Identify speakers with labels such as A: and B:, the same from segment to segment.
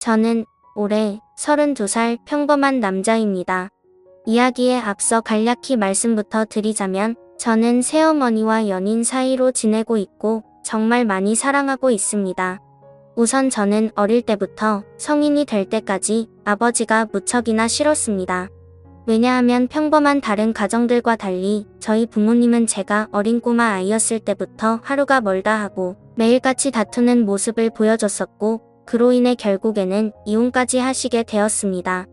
A: 저는 올해 32살 평범한 남자입니다. 이야기에 앞서 간략히 말씀부터 드리자면 저는 새어머니와 연인 사이로 지내고 있고 정말 많이 사랑하고 있습니다. 우선 저는 어릴 때부터 성인이 될 때까지 아버지가 무척이나 싫었습니다. 왜냐하면 평범한 다른 가정들과 달리 저희 부모님은 제가 어린 꼬마 아이였을 때부터 하루가 멀다 하고 매일같이 다투는 모습을 보여줬었고 그로 인해 결국에는 이혼까지 하시게 되었습니다.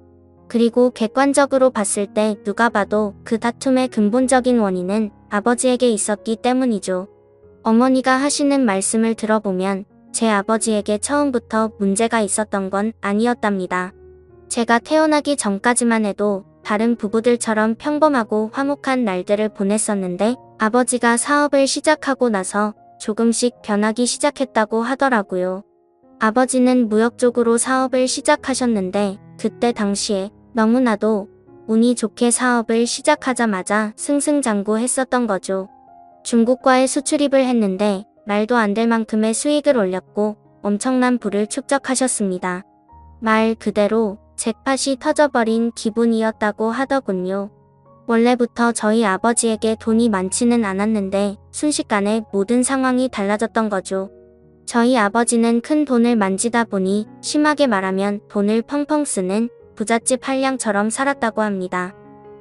A: 그리고 객관적으로 봤을 때 누가 봐도 그 다툼의 근본적인 원인은 아버지에게 있었기 때문이죠. 어머니가 하시는 말씀을 들어보면 제 아버지에게 처음부터 문제가 있었던 건 아니었답니다. 제가 태어나기 전까지만 해도 다른 부부들처럼 평범하고 화목한 날들을 보냈었는데 아버지가 사업을 시작하고 나서 조금씩 변하기 시작했다고 하더라고요. 아버지는 무역 쪽으로 사업을 시작하셨는데 그때 당시에 너무나도 운이 좋게 사업을 시작하자마자 승승장구했었던 거죠. 중국과의 수출입을 했는데 말도 안 될 만큼의 수익을 올렸고 엄청난 부를 축적하셨습니다. 말 그대로 잭팟이 터져버린 기분이었다고 하더군요. 원래부터 저희 아버지에게 돈이 많지는 않았는데 순식간에 모든 상황이 달라졌던 거죠. 저희 아버지는 큰 돈을 만지다 보니 심하게 말하면 돈을 펑펑 쓰는 부잣집 한량처럼 살았다고 합니다.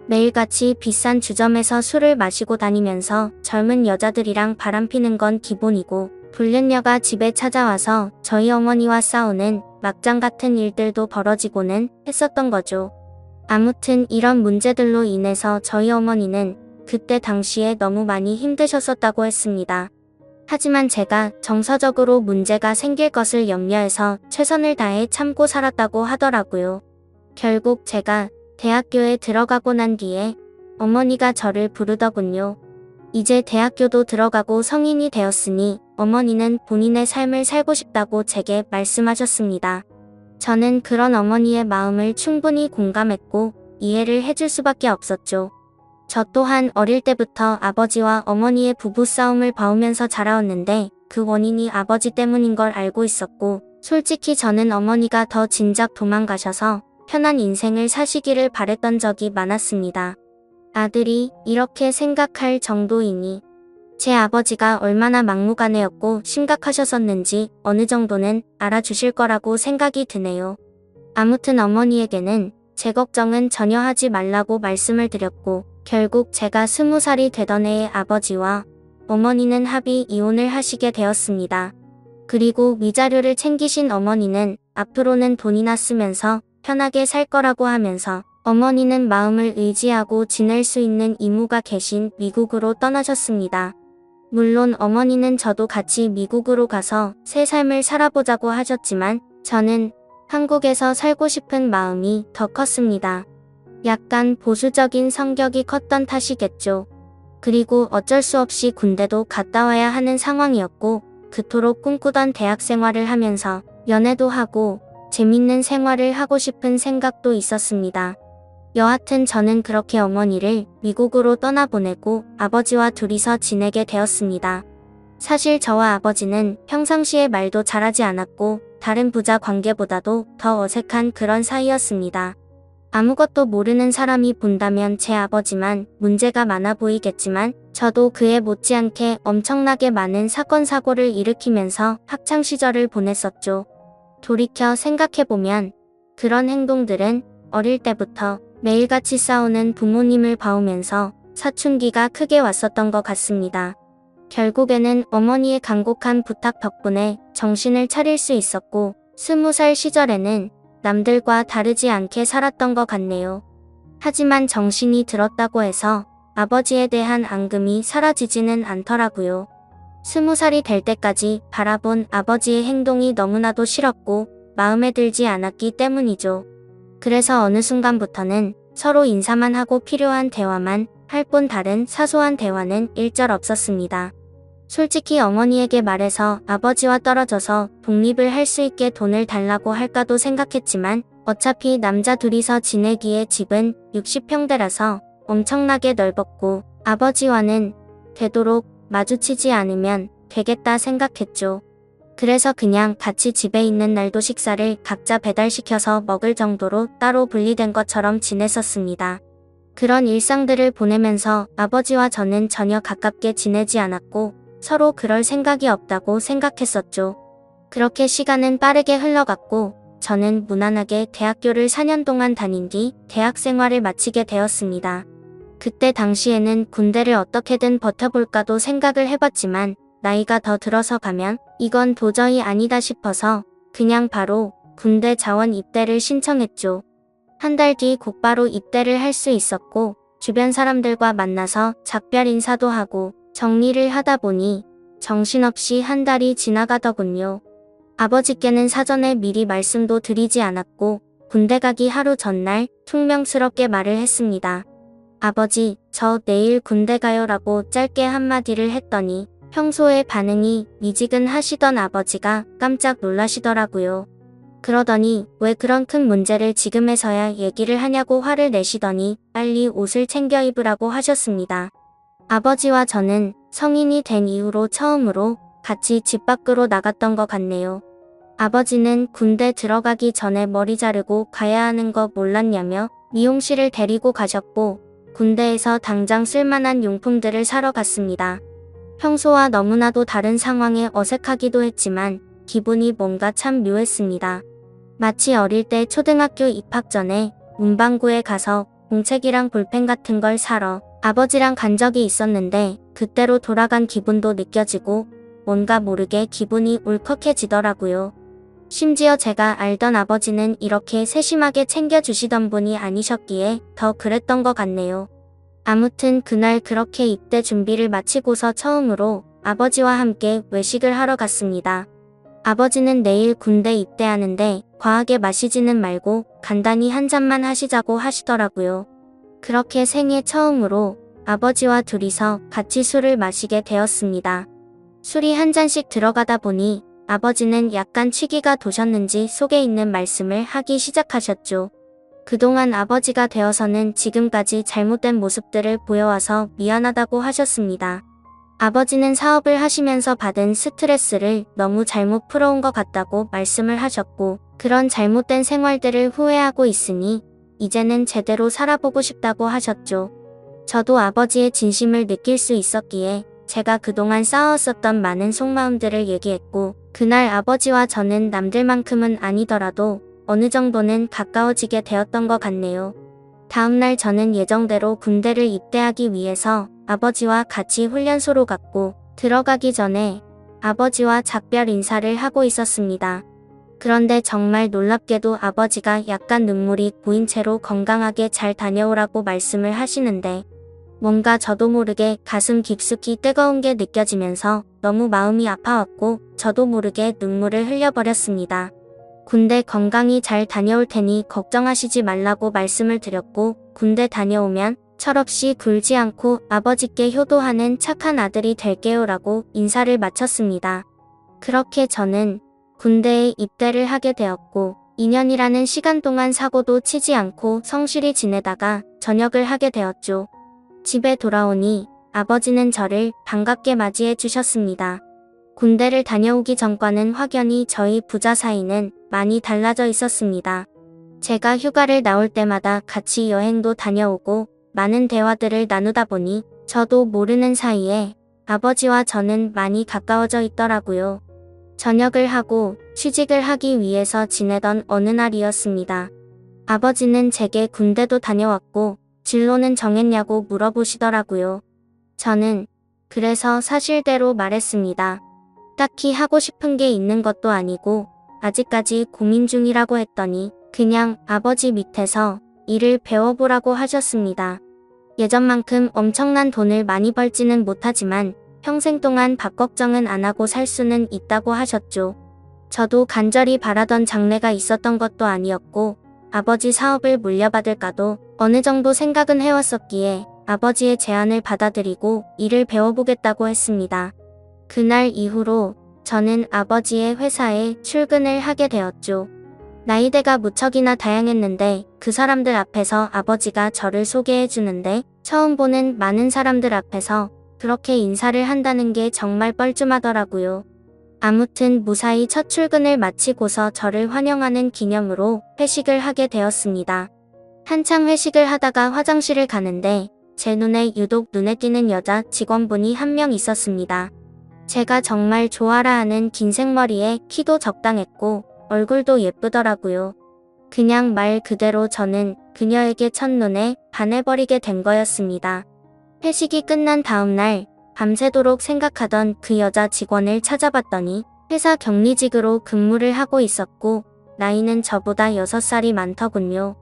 A: 매일같이 비싼 주점에서 술을 마시고 다니면서 젊은 여자들이랑 바람피는 건 기본이고 불륜녀가 집에 찾아와서 저희 어머니와 싸우는 막장 같은 일들도 벌어지고는 했었던 거죠. 아무튼 이런 문제들로 인해서 저희 어머니는 그때 당시에 너무 많이 힘드셨었다고 했습니다. 하지만 제가 정서적으로 문제가 생길 것을 염려해서 최선을 다해 참고 살았다고 하더라고요. 결국 제가 대학교에 들어가고 난 뒤에 어머니가 저를 부르더군요. 이제 대학교도 들어가고 성인이 되었으니 어머니는 본인의 삶을 살고 싶다고 제게 말씀하셨습니다. 저는 그런 어머니의 마음을 충분히 공감했고 이해를 해줄 수밖에 없었죠. 저 또한 어릴 때부터 아버지와 어머니의 부부싸움을 봐오면서 자라왔는데 그 원인이 아버지 때문인 걸 알고 있었고 솔직히 저는 어머니가 더 진작 도망가셔서 편한 인생을 사시기를 바랬던 적이 많았습니다. 아들이 이렇게 생각할 정도이니 제 아버지가 얼마나 막무가내였고 심각하셨었는지 어느 정도는 알아주실 거라고 생각이 드네요. 아무튼 어머니에게는 제 걱정은 전혀 하지 말라고 말씀을 드렸고 결국 제가 20살이 되던 해에 아버지와 어머니는 합의 이혼을 하시게 되었습니다. 그리고 위자료를 챙기신 어머니는 앞으로는 돈이나 쓰면서 편하게 살 거라고 하면서 어머니는 마음을 의지하고 지낼 수 있는 이모가 계신 미국으로 떠나셨습니다. 물론 어머니는 저도 같이 미국으로 가서 새 삶을 살아보자고 하셨지만 저는 한국에서 살고 싶은 마음이 더 컸습니다. 약간 보수적인 성격이 컸던 탓이겠죠. 그리고 어쩔 수 없이 군대도 갔다 와야 하는 상황이었고 그토록 꿈꾸던 대학 생활을 하면서 연애도 하고 재밌는 생활을 하고 싶은 생각도 있었습니다. 여하튼 저는 그렇게 어머니를 미국으로 떠나보내고 아버지와 둘이서 지내게 되었습니다. 사실 저와 아버지는 평상시에 말도 잘하지 않았고 다른 부자 관계보다도 더 어색한 그런 사이였습니다. 아무것도 모르는 사람이 본다면 제 아버지만 문제가 많아 보이겠지만 저도 그에 못지않게 엄청나게 많은 사건 사고를 일으키면서 학창시절을 보냈었죠. 돌이켜 생각해보면 그런 행동들은 어릴 때부터 매일같이 싸우는 부모님을 봐오면서 사춘기가 크게 왔었던 것 같습니다. 결국에는 어머니의 간곡한 부탁 덕분에 정신을 차릴 수 있었고 20살 시절에는 남들과 다르지 않게 살았던 것 같네요. 하지만 정신이 들었다고 해서 아버지에 대한 앙금이 사라지지는 않더라고요. 20살이 될 때까지 바라본 아버지의 행동이 너무나도 싫었고 마음에 들지 않았기 때문이죠. 그래서 어느 순간부터는 서로 인사만 하고 필요한 대화만 할 뿐 다른 사소한 대화는 일절 없었습니다. 솔직히 어머니에게 말해서 아버지와 떨어져서 독립을 할 수 있게 돈을 달라고 할까도 생각했지만 어차피 남자 둘이서 지내기에 집은 60평대라서 엄청나게 넓었고 아버지와는 되도록 마주치지 않으면 되겠다 생각했죠. 그래서 그냥 같이 집에 있는 날도 식사를 각자 배달시켜서 먹을 정도로 따로 분리된 것처럼 지냈었습니다. 그런 일상들을 보내면서 아버지와 저는 전혀 가깝게 지내지 않았고 서로 그럴 생각이 없다고 생각했었죠. 그렇게 시간은 빠르게 흘러갔고 저는 무난하게 대학교를 4년 동안 다닌 뒤 대학 생활을 마치게 되었습니다. 그때 당시에는 군대를 어떻게든 버텨볼까도 생각을 해봤지만 나이가 더 들어서 가면 이건 도저히 아니다 싶어서 그냥 바로 군대 자원 입대를 신청했죠. 한 달 뒤 곧바로 입대를 할 수 있었고 주변 사람들과 만나서 작별 인사도 하고 정리를 하다 보니 정신없이 한 달이 지나가더군요. 아버지께는 사전에 미리 말씀도 드리지 않았고 군대 가기 하루 전날 퉁명스럽게 말을 했습니다. 아버지, 저 내일 군대 가요라고 짧게 한마디를 했더니 평소에 반응이 미지근하시던 아버지가 깜짝 놀라시더라고요. 그러더니 왜 그런 큰 문제를 지금에서야 얘기를 하냐고 화를 내시더니 빨리 옷을 챙겨 입으라고 하셨습니다. 아버지와 저는 성인이 된 이후로 처음으로 같이 집 밖으로 나갔던 것 같네요. 아버지는 군대 들어가기 전에 머리 자르고 가야 하는 거 몰랐냐며 미용실을 데리고 가셨고 군대에서 당장 쓸만한 용품들을 사러 갔습니다. 평소와 너무나도 다른 상황에 어색하기도 했지만 기분이 뭔가 참 묘했습니다. 마치 어릴 때 초등학교 입학 전에 문방구에 가서 공책이랑 볼펜 같은 걸 사러 아버지랑 간 적이 있었는데 그때로 돌아간 기분도 느껴지고 뭔가 모르게 기분이 울컥해지더라고요. 심지어 제가 알던 아버지는 이렇게 세심하게 챙겨주시던 분이 아니셨기에 더 그랬던 것 같네요. 아무튼 그날 그렇게 입대 준비를 마치고서 처음으로 아버지와 함께 외식을 하러 갔습니다. 아버지는 내일 군대 입대하는데 과하게 마시지는 말고 간단히 한 잔만 하시자고 하시더라고요. 그렇게 생애 처음으로 아버지와 둘이서 같이 술을 마시게 되었습니다. 술이 한 잔씩 들어가다 보니 아버지는 약간 취기가 도셨는지 속에 있는 말씀을 하기 시작하셨죠. 그동안 아버지가 되어서는 지금까지 잘못된 모습들을 보여와서 미안하다고 하셨습니다. 아버지는 사업을 하시면서 받은 스트레스를 너무 잘못 풀어온 것 같다고 말씀을 하셨고 그런 잘못된 생활들을 후회하고 있으니 이제는 제대로 살아보고 싶다고 하셨죠. 저도 아버지의 진심을 느낄 수 있었기에 제가 그동안 쌓아왔었던 많은 속마음들을 얘기했고 그날 아버지와 저는 남들만큼은 아니더라도 어느 정도는 가까워지게 되었던 것 같네요. 다음날 저는 예정대로 군대를 입대하기 위해서 아버지와 같이 훈련소로 갔고 들어가기 전에 아버지와 작별 인사를 하고 있었습니다. 그런데 정말 놀랍게도 아버지가 약간 눈물이 고인 채로 건강하게 잘 다녀오라고 말씀을 하시는데 뭔가 저도 모르게 가슴 깊숙이 뜨거운 게 느껴지면서 너무 마음이 아파왔고 저도 모르게 눈물을 흘려버렸습니다. 군대 건강히 잘 다녀올 테니 걱정하시지 말라고 말씀을 드렸고 군대 다녀오면 철없이 굴지 않고 아버지께 효도하는 착한 아들이 될게요라고 인사를 마쳤습니다. 그렇게 저는 군대에 입대를 하게 되었고 2년이라는 시간 동안 사고도 치지 않고 성실히 지내다가 전역을 하게 되었죠. 집에 돌아오니 아버지는 저를 반갑게 맞이해 주셨습니다. 군대를 다녀오기 전과는 확연히 저희 부자 사이는 많이 달라져 있었습니다. 제가 휴가를 나올 때마다 같이 여행도 다녀오고 많은 대화들을 나누다 보니 저도 모르는 사이에 아버지와 저는 많이 가까워져 있더라고요. 전역을 하고 취직을 하기 위해서 지내던 어느 날이었습니다. 아버지는 제게 군대도 다녀왔고 진로는 정했냐고 물어보시더라고요. 저는 그래서 사실대로 말했습니다. 딱히 하고 싶은 게 있는 것도 아니고 아직까지 고민 중이라고 했더니 그냥 아버지 밑에서 일을 배워보라고 하셨습니다. 예전만큼 엄청난 돈을 많이 벌지는 못하지만 평생 동안 밥 걱정은 안 하고 살 수는 있다고 하셨죠. 저도 간절히 바라던 장래가 있었던 것도 아니었고 아버지 사업을 물려받을까도 어느 정도 생각은 해왔었기에 아버지의 제안을 받아들이고 일을 배워보겠다고 했습니다. 그날 이후로 저는 아버지의 회사에 출근을 하게 되었죠. 나이대가 무척이나 다양했는데 그 사람들 앞에서 아버지가 저를 소개해주는데 처음 보는 많은 사람들 앞에서 그렇게 인사를 한다는 게 정말 뻘쭘하더라고요. 아무튼 무사히 첫 출근을 마치고서 저를 환영하는 기념으로 회식을 하게 되었습니다. 한창 회식을 하다가 화장실을 가는데 제 눈에 유독 눈에 띄는 여자 직원분이 한 명 있었습니다. 제가 정말 좋아라 하는 긴 생머리에 키도 적당했고 얼굴도 예쁘더라고요. 그냥 말 그대로 저는 그녀에게 첫눈에 반해버리게 된 거였습니다. 회식이 끝난 다음날 밤새도록 생각하던 그 여자 직원을 찾아봤더니 회사 격리직으로 근무를 하고 있었고 나이는 저보다 6살이 많더군요.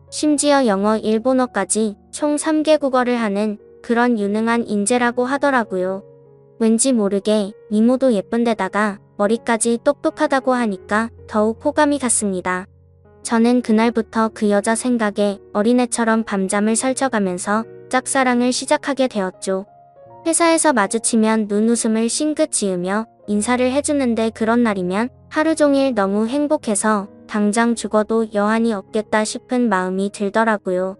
A: 심지어 영어, 일본어까지 총 3개 국어를 하는 그런 유능한 인재라고 하더라고요. 왠지 모르게 미모도 예쁜데다가 머리까지 똑똑하다고 하니까 더욱 호감이 갔습니다. 저는 그날부터 그 여자 생각에 어린애처럼 밤잠을 설쳐가면서 짝사랑을 시작하게 되었죠. 회사에서 마주치면 눈웃음을 싱긋 지으며 인사를 해주는데 그런 날이면 하루 종일 너무 행복해서 당장 죽어도 여한이 없겠다 싶은 마음이 들더라고요.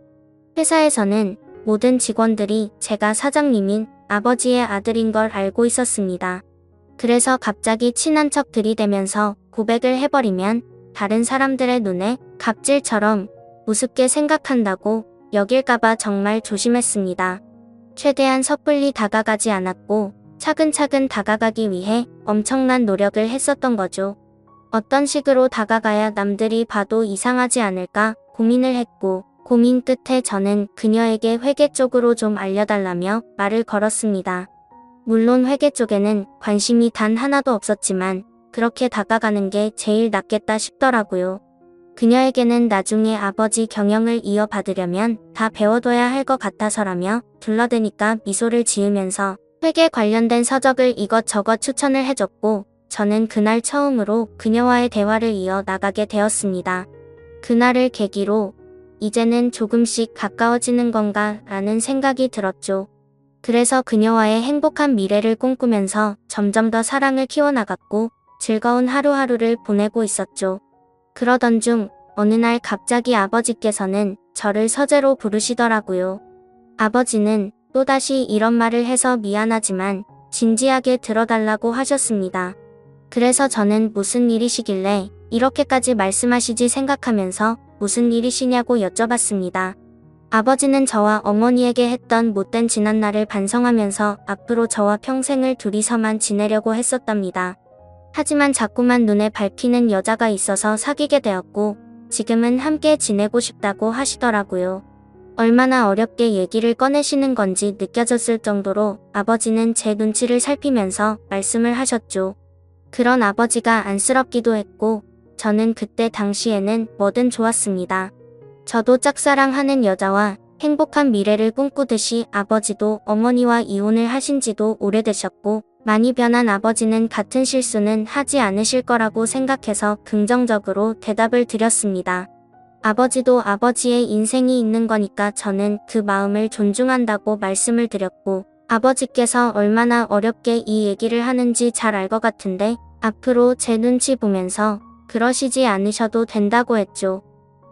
A: 회사에서는 모든 직원들이 제가 사장님인 아버지의 아들인 걸 알고 있었습니다. 그래서 갑자기 친한 척 들이대면서 고백을 해버리면 다른 사람들의 눈에 갑질처럼 우습게 생각한다고 여길까봐 정말 조심했습니다. 최대한 섣불리 다가가지 않았고 차근차근 다가가기 위해 엄청난 노력을 했었던 거죠. 어떤 식으로 다가가야 남들이 봐도 이상하지 않을까 고민을 했고 고민 끝에 저는 그녀에게 회계 쪽으로 좀 알려달라며 말을 걸었습니다. 물론 회계 쪽에는 관심이 단 하나도 없었지만 그렇게 다가가는 게 제일 낫겠다 싶더라고요. 그녀에게는 나중에 아버지 경영을 이어받으려면 다 배워둬야 할 것 같아서라며 둘러대니까 미소를 지으면서 회계 관련된 서적을 이것저것 추천을 해줬고 저는 그날 처음으로 그녀와의 대화를 이어 나가게 되었습니다. 그날을 계기로 이제는 조금씩 가까워지는 건가 라는 생각이 들었죠. 그래서 그녀와의 행복한 미래를 꿈꾸면서 점점 더 사랑을 키워나갔고 즐거운 하루하루를 보내고 있었죠. 그러던 중 어느 날 갑자기 아버지께서는 저를 서재로 부르시더라고요. 아버지는 또다시 이런 말을 해서 미안하지만 진지하게 들어달라고 하셨습니다. 그래서 저는 무슨 일이시길래 이렇게까지 말씀하시지 생각하면서 무슨 일이시냐고 여쭤봤습니다. 아버지는 저와 어머니에게 했던 못된 지난날을 반성하면서 앞으로 저와 평생을 둘이서만 지내려고 했었답니다. 하지만 자꾸만 눈에 밟히는 여자가 있어서 사귀게 되었고 지금은 함께 지내고 싶다고 하시더라고요. 얼마나 어렵게 얘기를 꺼내시는 건지 느껴졌을 정도로 아버지는 제 눈치를 살피면서 말씀을 하셨죠. 그런 아버지가 안쓰럽기도 했고 저는 그때 당시에는 뭐든 좋았습니다. 저도 짝사랑하는 여자와 행복한 미래를 꿈꾸듯이 아버지도 어머니와 이혼을 하신 지도 오래되셨고 많이 변한 아버지는 같은 실수는 하지 않으실 거라고 생각해서 긍정적으로 대답을 드렸습니다. 아버지도 아버지의 인생이 있는 거니까 저는 그 마음을 존중한다고 말씀을 드렸고 아버지께서 얼마나 어렵게 이 얘기를 하는지 잘 알 것 같은데 앞으로 제 눈치 보면서 그러시지 않으셔도 된다고 했죠.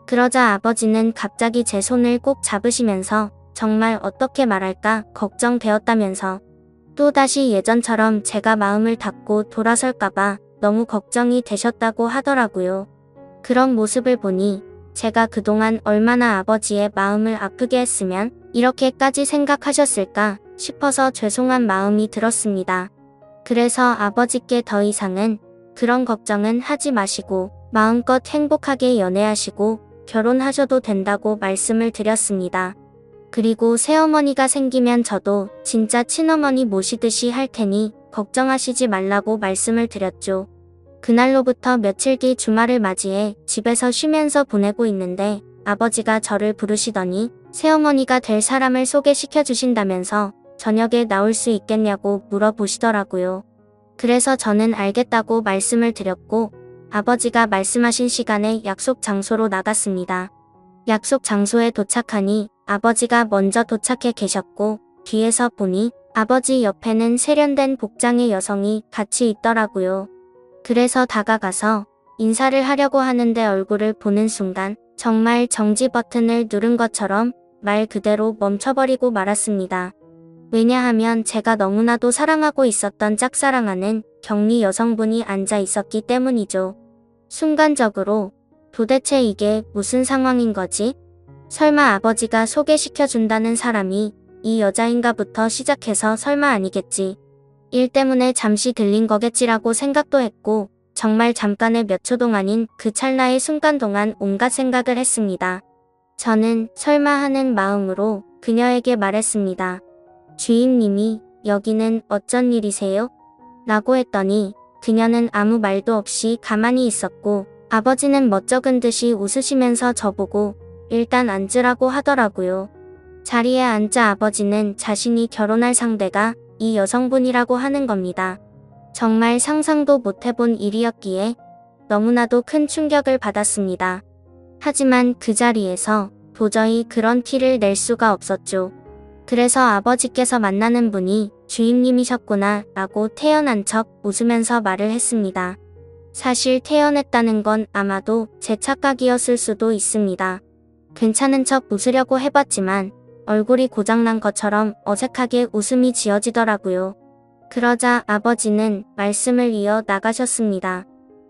A: 그러자 아버지는 갑자기 제 손을 꼭 잡으시면서 정말 어떻게 말할까 걱정되었다면서 또다시 예전처럼 제가 마음을 닫고 돌아설까봐 너무 걱정이 되셨다고 하더라고요. 그런 모습을 보니 제가 그동안 얼마나 아버지의 마음을 아프게 했으면 이렇게까지 생각하셨을까 싶어서 죄송한 마음이 들었습니다. 그래서 아버지께 더 이상은 그런 걱정은 하지 마시고 마음껏 행복하게 연애하시고 결혼하셔도 된다고 말씀을 드렸습니다. 그리고 새어머니가 생기면 저도 진짜 친어머니 모시듯이 할 테니 걱정하시지 말라고 말씀을 드렸죠. 그날로부터 며칠 뒤 주말을 맞이해 집에서 쉬면서 보내고 있는데 아버지가 저를 부르시더니 새어머니가 될 사람을 소개시켜 주신다면서 저녁에 나올 수 있겠냐고 물어보시더라고요. 그래서 저는 알겠다고 말씀을 드렸고 아버지가 말씀하신 시간에 약속 장소로 나갔습니다. 약속 장소에 도착하니 아버지가 먼저 도착해 계셨고 뒤에서 보니 아버지 옆에는 세련된 복장의 여성이 같이 있더라고요. 그래서 다가가서 인사를 하려고 하는데 얼굴을 보는 순간 정말 정지 버튼을 누른 것처럼 말 그대로 멈춰버리고 말았습니다. 왜냐하면 제가 너무나도 사랑하고 있었던 짝사랑하는 격리 여성분이 앉아 있었기 때문이죠. 순간적으로 도대체 이게 무슨 상황인 거지? 설마 아버지가 소개시켜준다는 사람이 이 여자인가부터 시작해서 설마 아니겠지. 일 때문에 잠시 들린 거겠지라고 생각도 했고 정말 잠깐의 몇 초 동안인 그 찰나의 순간 동안 온갖 생각을 했습니다. 저는 설마 하는 마음으로 그녀에게 말했습니다. 주임님이 여기는 어쩐 일이세요? 라고 했더니 그녀는 아무 말도 없이 가만히 있었고 아버지는 멋쩍은 듯이 웃으시면서 저보고 일단 앉으라고 하더라고요. 자리에 앉자 아버지는 자신이 결혼할 상대가 이 여성분이라고 하는 겁니다. 정말 상상도 못해본 일이었기에 너무나도 큰 충격을 받았습니다. 하지만 그 자리에서 도저히 그런 티를 낼 수가 없었죠. 그래서 아버지께서 만나는 분이 주임님이셨구나 라고 태연한 척 웃으면서 말을 했습니다. 사실 태연했다는 건 아마도 제 착각이었을 수도 있습니다. 괜찮은 척 웃으려고 해봤지만 얼굴이 고장난 것처럼 어색하게 웃음이 지어지더라고요. 그러자 아버지는 말씀을 이어 나가셨습니다.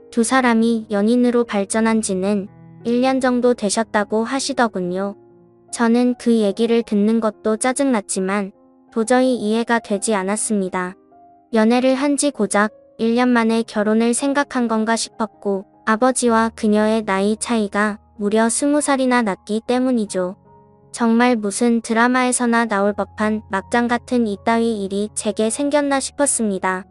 A: 두 사람이 연인으로 발전한 지는 1년 정도 되셨다고 하시더군요. 저는 그 얘기를 듣는 것도 짜증났지만 도저히 이해가 되지 않았습니다. 연애를 한 지 고작 1년 만에 결혼을 생각한 건가 싶었고 아버지와 그녀의 나이 차이가 무려 20살이나 났기 때문이죠. 정말 무슨 드라마에서나 나올 법한 막장 같은 이따위 일이 제게 생겼나 싶었습니다.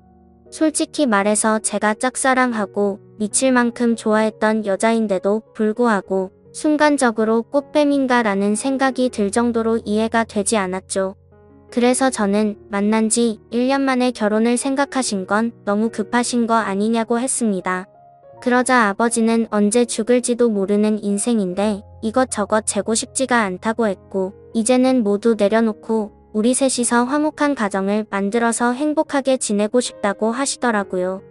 A: 솔직히 말해서 제가 짝사랑하고 미칠 만큼 좋아했던 여자인데도 불구하고 순간적으로 꽃뱀인가라는 생각이 들 정도로 이해가 되지 않았죠. 그래서 저는 만난 지 1년 만에 결혼을 생각하신 건 너무 급하신 거 아니냐고 했습니다. 그러자 아버지는 언제 죽을지도 모르는 인생인데 이것저것 재고 싶지가 않다고 했고 이제는 모두 내려놓고 우리 셋이서 화목한 가정을 만들어서 행복하게 지내고 싶다고 하시더라고요.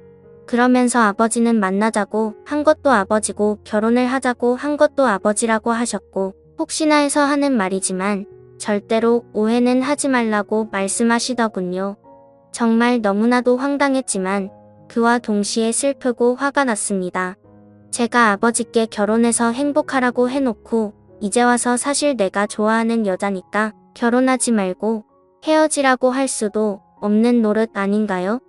A: 그러면서 아버지는 만나자고 한 것도 아버지고 결혼을 하자고 한 것도 아버지라고 하셨고 혹시나 해서 하는 말이지만 절대로 오해는 하지 말라고 말씀하시더군요. 정말 너무나도 황당했지만 그와 동시에 슬프고 화가 났습니다. 제가 아버지께 결혼해서 행복하라고 해놓고 이제 와서 사실 내가 좋아하는 여자니까 결혼하지 말고 헤어지라고 할 수도 없는 노릇 아닌가요?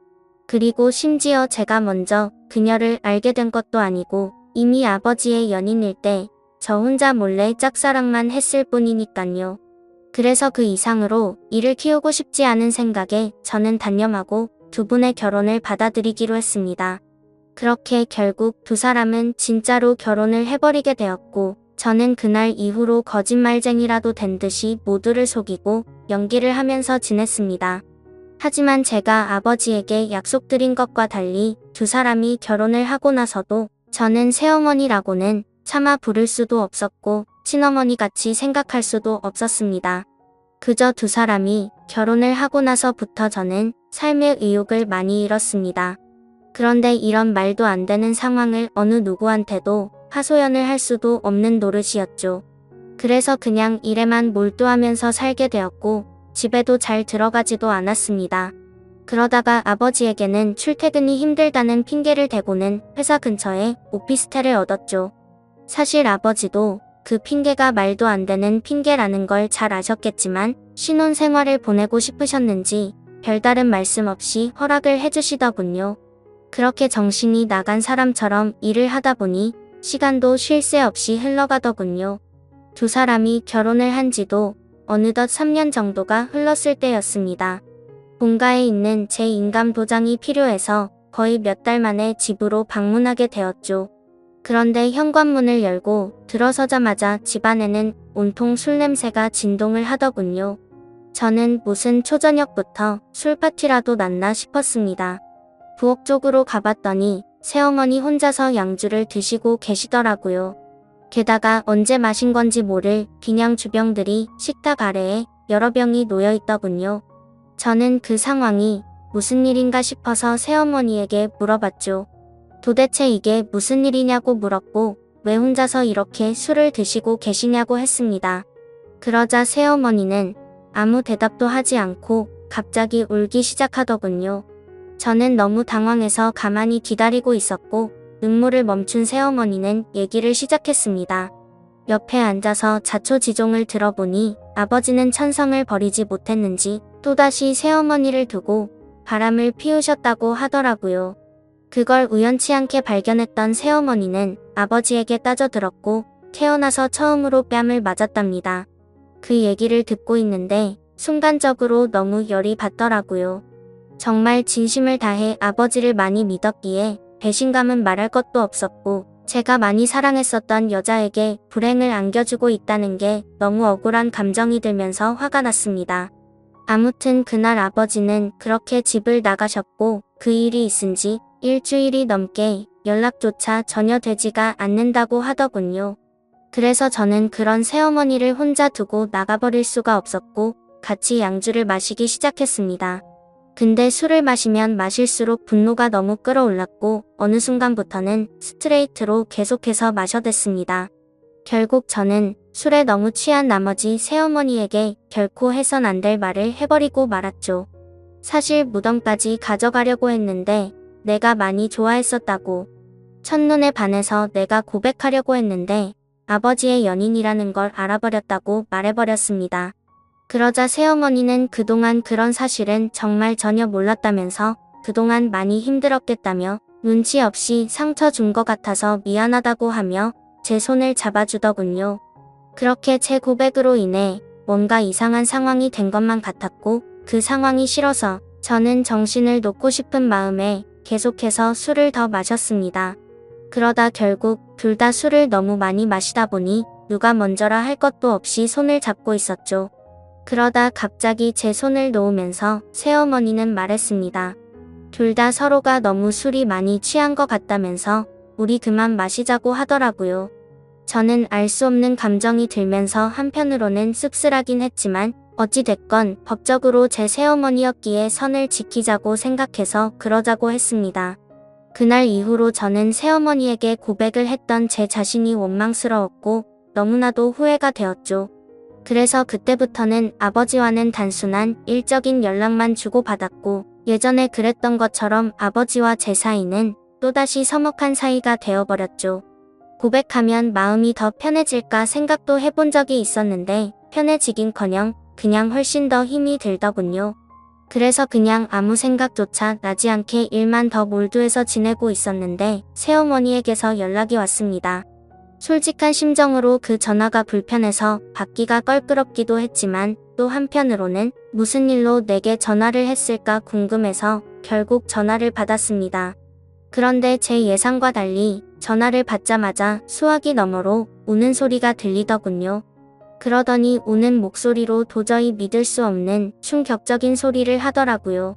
A: 그리고 심지어 제가 먼저 그녀를 알게 된 것도 아니고 이미 아버지의 연인일 때 저 혼자 몰래 짝사랑만 했을 뿐이니깐요. 그래서 그 이상으로 이를 키우고 싶지 않은 생각에 저는 단념하고 두 분의 결혼을 받아들이기로 했습니다. 그렇게 결국 두 사람은 진짜로 결혼을 해버리게 되었고 저는 그날 이후로 거짓말쟁이라도 된 듯이 모두를 속이고 연기를 하면서 지냈습니다. 하지만 제가 아버지에게 약속드린 것과 달리 두 사람이 결혼을 하고 나서도 저는 새어머니라고는 차마 부를 수도 없었고 친어머니같이 생각할 수도 없었습니다. 그저 두 사람이 결혼을 하고 나서부터 저는 삶의 의욕을 많이 잃었습니다. 그런데 이런 말도 안 되는 상황을 어느 누구한테도 하소연을 할 수도 없는 노릇이었죠. 그래서 그냥 일에만 몰두하면서 살게 되었고 집에도 잘 들어가지도 않았습니다. 그러다가 아버지에게는 출퇴근이 힘들다는 핑계를 대고는 회사 근처에 오피스텔을 얻었죠. 사실 아버지도 그 핑계가 말도 안 되는 핑계라는 걸 잘 아셨겠지만 신혼생활을 보내고 싶으셨는지 별다른 말씀 없이 허락을 해주시더군요. 그렇게 정신이 나간 사람처럼 일을 하다 보니 시간도 쉴 새 없이 흘러가더군요. 두 사람이 결혼을 한 지도 어느덧 3년 정도가 흘렀을 때였습니다. 본가에 있는 제 인감 도장이 필요해서 거의 몇 달 만에 집으로 방문하게 되었죠. 그런데 현관문을 열고 들어서자마자 집안에는 온통 술 냄새가 진동을 하더군요. 저는 무슨 초저녁부터 술 파티라도 났나 싶었습니다. 부엌 쪽으로 가봤더니 새어머니 혼자서 양주를 드시고 계시더라고요. 게다가 언제 마신 건지 모를 빈양 주병들이 식탁 아래에 여러 병이 놓여 있더군요. 저는 그 상황이 무슨 일인가 싶어서 새어머니에게 물어봤죠. 도대체 이게 무슨 일이냐고 물었고 왜 혼자서 이렇게 술을 드시고 계시냐고 했습니다. 그러자 새어머니는 아무 대답도 하지 않고 갑자기 울기 시작하더군요. 저는 너무 당황해서 가만히 기다리고 있었고 눈물을 멈춘 새어머니는 얘기를 시작했습니다. 옆에 앉아서 자초지종을 들어보니 아버지는 천성을 버리지 못했는지 또다시 새어머니를 두고 바람을 피우셨다고 하더라고요. 그걸 우연치 않게 발견했던 새어머니는 아버지에게 따져들었고 태어나서 처음으로 뺨을 맞았답니다. 그 얘기를 듣고 있는데 순간적으로 너무 열이 받더라고요. 정말 진심을 다해 아버지를 많이 믿었기에 배신감은 말할 것도 없었고 제가 많이 사랑했었던 여자에게 불행을 안겨주고 있다는 게 너무 억울한 감정이 들면서 화가 났습니다. 아무튼 그날 아버지는 그렇게 집을 나가셨고 그 일이 있은 지 일주일이 넘게 연락조차 전혀 되지가 않는다고 하더군요. 그래서 저는 그런 새어머니를 혼자 두고 나가버릴 수가 없었고 같이 양주를 마시기 시작했습니다. 근데 술을 마시면 마실수록 분노가 너무 끌어올랐고 어느 순간부터는 스트레이트로 계속해서 마셔댔습니다. 결국 저는 술에 너무 취한 나머지 새어머니에게 결코 해선 안 될 말을 해버리고 말았죠. 사실 무덤까지 가져가려고 했는데 내가 많이 좋아했었다고. 첫눈에 반해서 내가 고백하려고 했는데 아버지의 연인이라는 걸 알아버렸다고 말해버렸습니다. 그러자 새어머니는 그동안 그런 사실은 정말 전혀 몰랐다면서 그동안 많이 힘들었겠다며 눈치 없이 상처 준 것 같아서 미안하다고 하며 제 손을 잡아주더군요. 그렇게 제 고백으로 인해 뭔가 이상한 상황이 된 것만 같았고 그 상황이 싫어서 저는 정신을 놓고 싶은 마음에 계속해서 술을 더 마셨습니다. 그러다 결국 둘 다 술을 너무 많이 마시다 보니 누가 먼저라 할 것도 없이 손을 잡고 있었죠. 그러다 갑자기 제 손을 놓으면서 새어머니는 말했습니다. 둘 다 서로가 너무 술이 많이 취한 것 같다면서 우리 그만 마시자고 하더라고요. 저는 알 수 없는 감정이 들면서 한편으로는 씁쓸하긴 했지만 어찌됐건 법적으로 제 새어머니였기에 선을 지키자고 생각해서 그러자고 했습니다. 그날 이후로 저는 새어머니에게 고백을 했던 제 자신이 원망스러웠고 너무나도 후회가 되었죠. 그래서 그때부터는 아버지와는 단순한 일적인 연락만 주고받았고 예전에 그랬던 것처럼 아버지와 제 사이는 또다시 서먹한 사이가 되어버렸죠. 고백하면 마음이 더 편해질까 생각도 해본 적이 있었는데 편해지긴커녕 그냥 훨씬 더 힘이 들더군요. 그래서 그냥 아무 생각조차 나지 않게 일만 더 몰두해서 지내고 있었는데 새어머니에게서 연락이 왔습니다. 솔직한 심정으로 그 전화가 불편해서 받기가 껄끄럽기도 했지만 또 한편으로는 무슨 일로 내게 전화를 했을까 궁금해서 결국 전화를 받았습니다. 그런데 제 예상과 달리 전화를 받자마자 수화기 너머로 우는 소리가 들리더군요. 그러더니 우는 목소리로 도저히 믿을 수 없는 충격적인 소리를 하더라고요.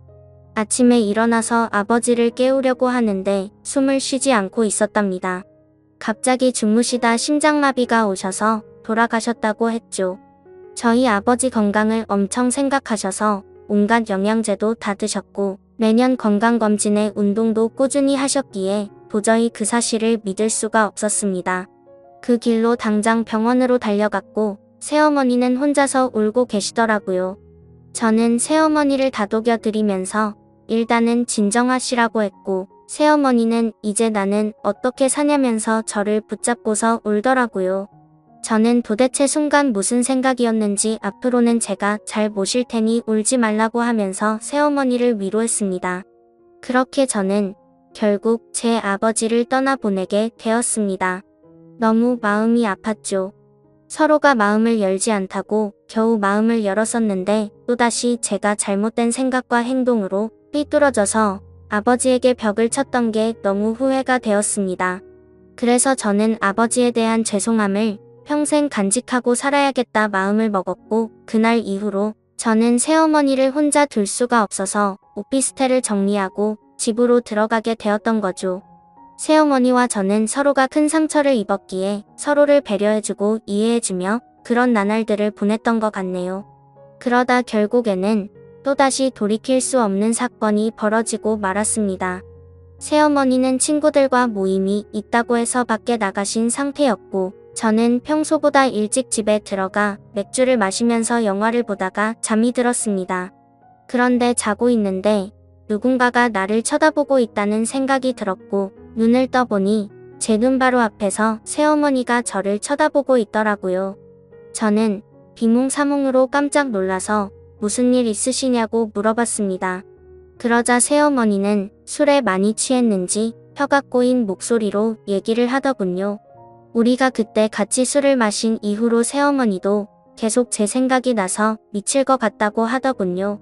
A: 아침에 일어나서 아버지를 깨우려고 하는데 숨을 쉬지 않고 있었답니다. 갑자기 주무시다 심장마비가 오셔서 돌아가셨다고 했죠. 저희 아버지 건강을 엄청 생각하셔서 온갖 영양제도 다 드셨고 매년 건강검진에 운동도 꾸준히 하셨기에 도저히 그 사실을 믿을 수가 없었습니다. 그 길로 당장 병원으로 달려갔고 새어머니는 혼자서 울고 계시더라고요. 저는 새어머니를 다독여 드리면서 일단은 진정하시라고 했고 새어머니는 이제 나는 어떻게 사냐면서 저를 붙잡고서 울더라고요. 저는 도대체 순간 무슨 생각이었는지 앞으로는 제가 잘 모실 테니 울지 말라고 하면서 새어머니를 위로했습니다. 그렇게 저는 결국 제 아버지를 떠나보내게 되었습니다. 너무 마음이 아팠죠. 서로가 마음을 열지 않다고 겨우 마음을 열었었는데 또다시 제가 잘못된 생각과 행동으로 삐뚤어져서 아버지에게 벽을 쳤던 게 너무 후회가 되었습니다. 그래서 저는 아버지에 대한 죄송함을 평생 간직하고 살아야겠다 마음을 먹었고 그날 이후로 저는 새어머니를 혼자 둘 수가 없어서 오피스텔을 정리하고 집으로 들어가게 되었던 거죠. 새어머니와 저는 서로가 큰 상처를 입었기에 서로를 배려해주고 이해해주며 그런 나날들을 보냈던 것 같네요. 그러다 결국에는 또다시 돌이킬 수 없는 사건이 벌어지고 말았습니다. 새어머니는 친구들과 모임이 있다고 해서 밖에 나가신 상태였고 저는 평소보다 일찍 집에 들어가 맥주를 마시면서 영화를 보다가 잠이 들었습니다. 그런데 자고 있는데 누군가가 나를 쳐다보고 있다는 생각이 들었고 눈을 떠보니 제 눈 바로 앞에서 새어머니가 저를 쳐다보고 있더라고요. 저는 비몽사몽으로 깜짝 놀라서 무슨 일 있으시냐고 물어봤습니다. 그러자 새어머니는 술에 많이 취했는지 혀가 꼬인 목소리로 얘기를 하더군요. 우리가 그때 같이 술을 마신 이후로 새어머니도 계속 제 생각이 나서 미칠 것 같다고 하더군요.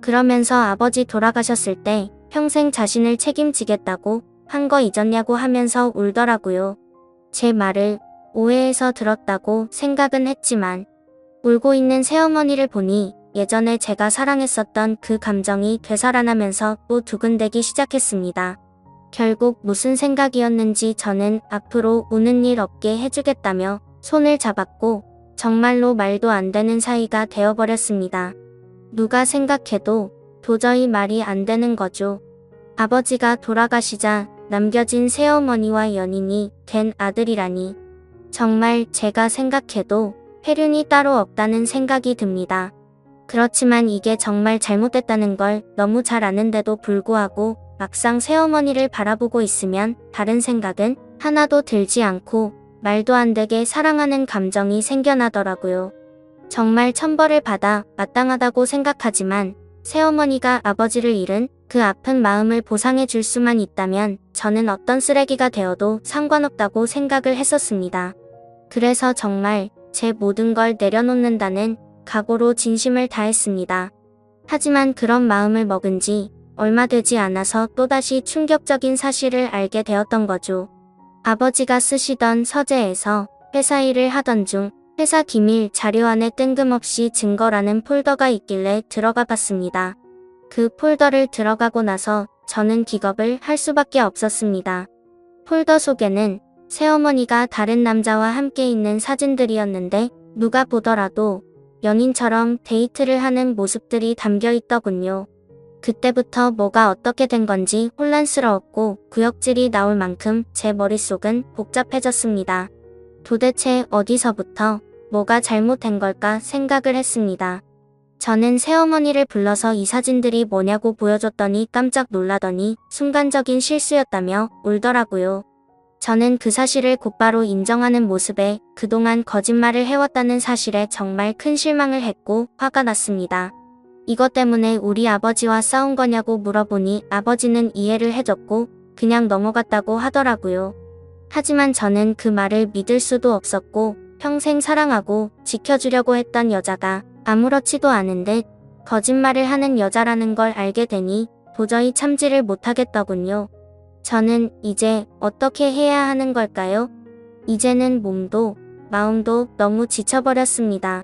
A: 그러면서 아버지 돌아가셨을 때 평생 자신을 책임지겠다고 한 거 잊었냐고 하면서 울더라고요. 제 말을 오해해서 들었다고 생각은 했지만 울고 있는 새어머니를 보니 예전에 제가 사랑했었던 그 감정이 되살아나면서 또 두근대기 시작했습니다. 결국 무슨 생각이었는지 저는 앞으로 우는 일 없게 해주겠다며 손을 잡았고 정말로 말도 안 되는 사이가 되어버렸습니다. 누가 생각해도 도저히 말이 안 되는 거죠. 아버지가 돌아가시자 남겨진 새어머니와 연인이 된 아들이라니. 정말 제가 생각해도 폐륜이 따로 없다는 생각이 듭니다. 그렇지만 이게 정말 잘못됐다는 걸 너무 잘 아는데도 불구하고 막상 새어머니를 바라보고 있으면 다른 생각은 하나도 들지 않고 말도 안 되게 사랑하는 감정이 생겨나더라고요. 정말 천벌을 받아 마땅하다고 생각하지만 새어머니가 아버지를 잃은 그 아픈 마음을 보상해 줄 수만 있다면 저는 어떤 쓰레기가 되어도 상관없다고 생각을 했었습니다. 그래서 정말 제 모든 걸 내려놓는다는 각오로 진심을 다했습니다. 하지만 그런 마음을 먹은 지 얼마 되지 않아서 또다시 충격적인 사실을 알게 되었던 거죠. 아버지가 쓰시던 서재에서 회사 일을 하던 중 회사 기밀 자료 안에 뜬금없이 증거라는 폴더가 있길래 들어가 봤습니다. 그 폴더를 들어가고 나서 저는 기겁을 할 수밖에 없었습니다. 폴더 속에는 새어머니가 다른 남자와 함께 있는 사진들이었는데 누가 보더라도 연인처럼 데이트를 하는 모습들이 담겨 있더군요. 그때부터 뭐가 어떻게 된 건지 혼란스러웠고 구역질이 나올 만큼 제 머릿속은 복잡해졌습니다. 도대체 어디서부터 뭐가 잘못된 걸까 생각을 했습니다. 저는 새어머니를 불러서 이 사진들이 뭐냐고 보여줬더니 깜짝 놀라더니 순간적인 실수였다며 울더라고요. 저는 그 사실을 곧바로 인정하는 모습에 그동안 거짓말을 해왔다는 사실에 정말 큰 실망을 했고 화가 났습니다. 이것 때문에 우리 아버지와 싸운 거냐고 물어보니 아버지는 이해를 해줬고 그냥 넘어갔다고 하더라고요. 하지만 저는 그 말을 믿을 수도 없었고 평생 사랑하고 지켜주려고 했던 여자가 아무렇지도 않은 듯 거짓말을 하는 여자라는 걸 알게 되니 도저히 참지를 못하겠더군요. 저는 이제 어떻게 해야 하는 걸까요? 이제는 몸도 마음도 너무 지쳐버렸습니다.